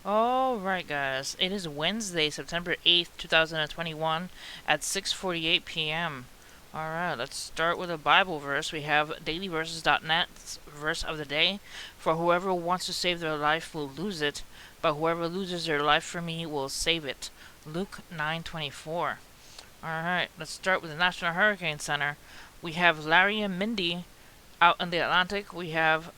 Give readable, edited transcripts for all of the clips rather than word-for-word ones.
Alright guys, it is Wednesday, September 8th, 2021 at 6:48 p.m. Alright, let's start with a Bible verse. We have dailyverses.net's verse of the day. For whoever wants to save their life will lose it, but whoever loses their life for me will save it. Luke 9:24. Alright, let's start with the National Hurricane Center. We have Larry and Mindy out in the Atlantic. We have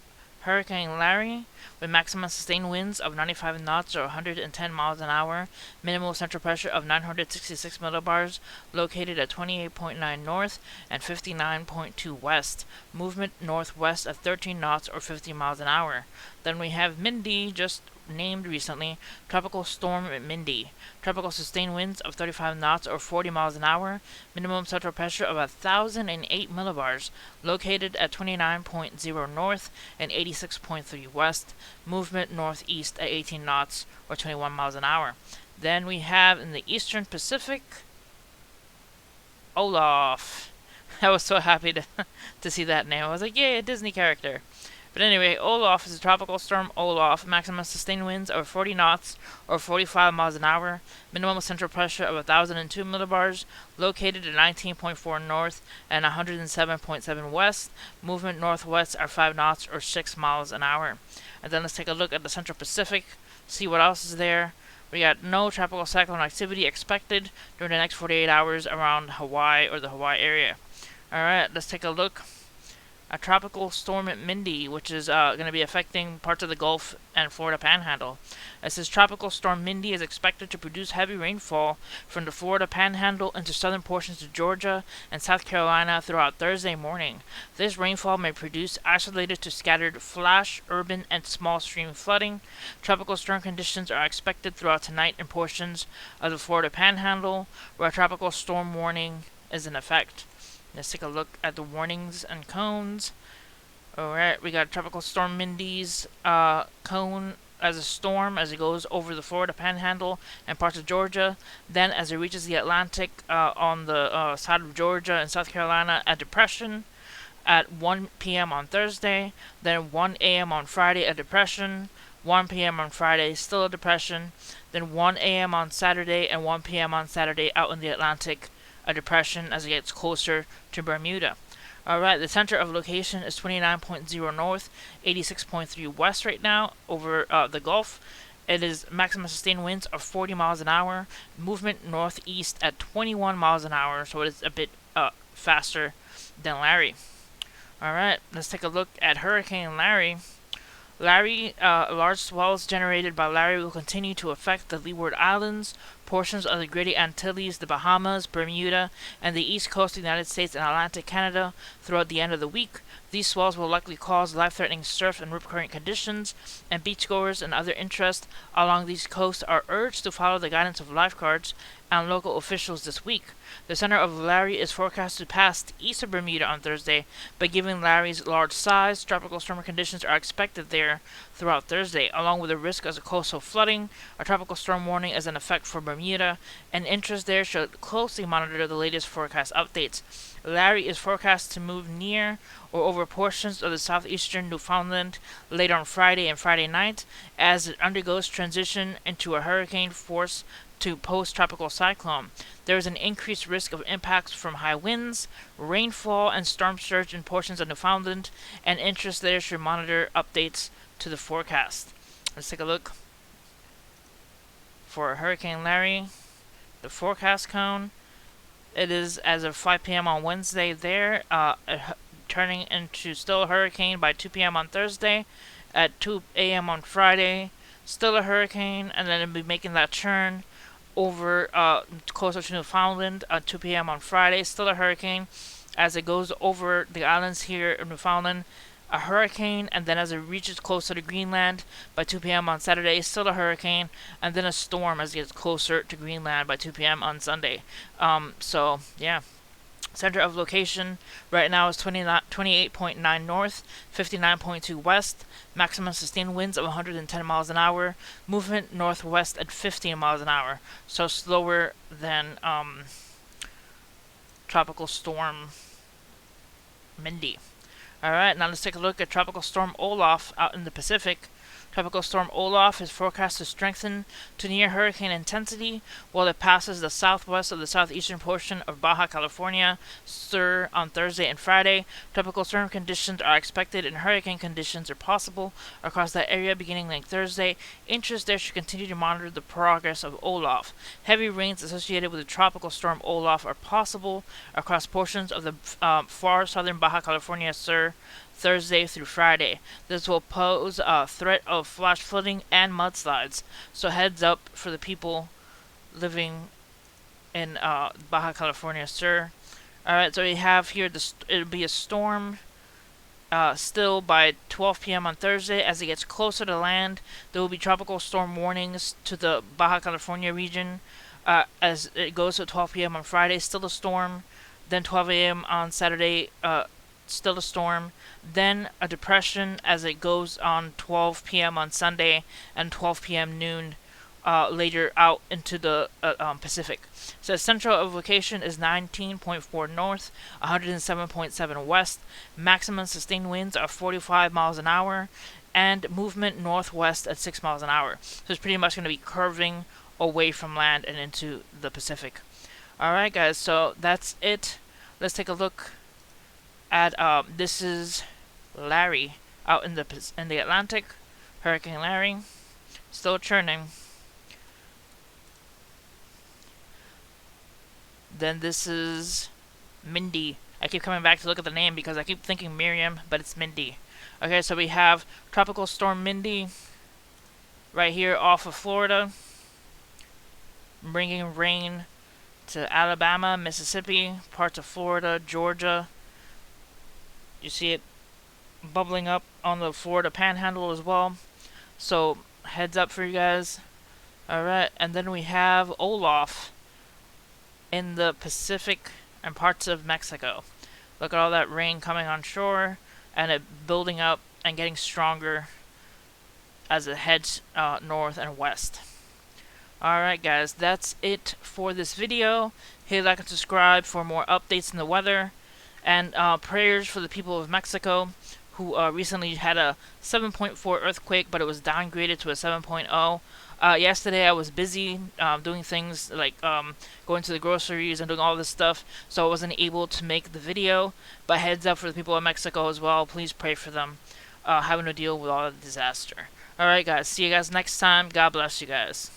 Hurricane Larry with maximum sustained winds of 95 knots or 110 miles an hour, minimal central pressure of 966 millibars, located at 28.9 north and 59.2 west, movement northwest at 13 knots or 50 miles an hour. Then we have Mindy, just named recently, Tropical Storm Mindy. Tropical sustained winds of 35 knots or 40 miles an hour, minimum central pressure of 1,008 millibars, located at 29.0 north and 86.3 west, movement northeast at 18 knots or 21 miles an hour. Then we have in the eastern Pacific, Olaf. I was so happy to see that name. I was like, yay, a Disney character. But anyway, Olaf is a tropical storm. Olaf, maximum sustained winds of 40 knots or 45 miles an hour, minimum central pressure of 1,002 millibars, located at 19.4 north and 107.7 west, movement northwest are 5 knots or 6 miles an hour. And then let's take a look at the Central Pacific, see what else is there. We got no tropical cyclone activity expected during the next 48 hours around Hawaii or the Hawaii area. Alright, let's take a look. A tropical storm at Mindy, which is going to be affecting parts of the Gulf and Florida Panhandle. It says tropical storm Mindy is expected to produce heavy rainfall from the Florida Panhandle into southern portions of Georgia and South Carolina throughout Thursday morning. This rainfall may produce isolated to scattered flash, urban, and small stream flooding. Tropical storm conditions are expected throughout tonight in portions of the Florida Panhandle, where a tropical storm warning is in effect. Let's take a look at the warnings and cones. Alright, we got Tropical Storm Mindy's cone as a storm as it goes over the Florida Panhandle and parts of Georgia. Then, as it reaches the Atlantic on the side of Georgia and South Carolina, a depression at 1 p.m. on Thursday. Then 1 a.m. on Friday, a depression. 1 p.m. on Friday, still a depression. Then 1 a.m. on Saturday and 1 p.m. on Saturday out in the Atlantic, a depression as it gets closer to Bermuda. Alright, the center of location is 29.0 north, 86.3 west right now over the Gulf. It is maximum sustained winds of 40 miles an hour, movement northeast at 21 miles an hour, so it is a bit faster than Larry. Alright, let's take a look at Hurricane Larry. Large swells generated by Larry will continue to affect the Leeward Islands, portions of the Greater Antilles, the Bahamas, Bermuda, and the east coast of the United States and Atlantic Canada throughout the end of the week. These swells will likely cause life-threatening surf and rip current conditions, and beachgoers and other interests along these coasts are urged to follow the guidance of lifeguards and local officials this week. The center of Larry is forecast to pass east of Bermuda on Thursday, but given Larry's large size, tropical storm conditions are expected there throughout Thursday, along with the risk of coastal flooding. A tropical storm warning is in effect for Bermuda, and interest there should closely monitor the latest forecast updates. Larry is forecast to move near or over portions of the southeastern Newfoundland late on Friday and Friday night as it undergoes transition into a hurricane force to post-tropical cyclone. There is an increased risk of impacts from high winds, rainfall, and storm surge in portions of Newfoundland, and interest there should monitor updates to the forecast. Let's take a look for Hurricane Larry. The forecast cone. It is as of 5 p.m. on Wednesday there, turning into still a hurricane by 2 p.m. on Thursday. At 2 a.m. on Friday, still a hurricane, and then it'll be making that turn over closer to Newfoundland at 2 p.m. on Friday. Still a hurricane as it goes over the islands here in Newfoundland. A hurricane, and then as it reaches closer to Greenland by 2 p.m. on Saturday, still a hurricane, and then a storm as it gets closer to Greenland by 2 p.m. on Sunday. So, yeah. Center of location right now is 28.9 north, 59.2 west, maximum sustained winds of 110 miles an hour, movement northwest at 15 miles an hour, so slower than Tropical Storm Mindy. Alright, now let's take a look at Tropical Storm Olaf out in the Pacific. Tropical storm Olaf is forecast to strengthen to near hurricane intensity while it passes the southwest of the southeastern portion of Baja California Sur on Thursday and Friday. Tropical storm conditions are expected and hurricane conditions are possible across that area beginning late Thursday. Interest there should continue to monitor the progress of Olaf. Heavy rains associated with the tropical storm Olaf are possible across portions of the far southern Baja California Sur Thursday through Friday. This will pose a threat of flash flooding and mudslides. So heads up for the people living in Baja California Sur. Alright, so we have here, it'll be a storm still by 12 p.m. on Thursday. As it gets closer to land, there will be tropical storm warnings to the Baja California region. As it goes to 12 p.m. on Friday, still a storm. Then 12 a.m. on Saturday, still a storm. Then a depression as it goes on 12 p.m. on Sunday and 12 p.m. noon later out into the Pacific. So central of location is 19.4 north, 107.7 west. Maximum sustained winds are 45 miles an hour, and movement northwest at 6 miles an hour. So it's pretty much going to be curving away from land and into the Pacific. Alright guys, so that's it. Let's take a look at this is Larry out in the Atlantic. Hurricane Larry still churning. Then this is Mindy. I keep coming back to look at the name because I keep thinking Miriam, but it's Mindy. Okay, so we have Tropical Storm Mindy right here off of Florida, bringing rain to Alabama, Mississippi, parts of Florida, Georgia. You see it bubbling up on the Florida Panhandle as well. So heads up for you guys. Alright, and then we have Olaf in the Pacific and parts of Mexico. Look at all that rain coming on shore and it building up and getting stronger as it heads north and west. Alright guys, that's it for this video. Hit like and subscribe for more updates in the weather. And prayers for the people of Mexico who recently had a 7.4 earthquake, but it was downgraded to a 7.0. Yesterday I was busy doing things like going to the groceries and doing all this stuff, so I wasn't able to make the video. But heads up for the people of Mexico as well. Please pray for them having to deal with all the disaster. Alright guys, see you guys next time. God bless you guys.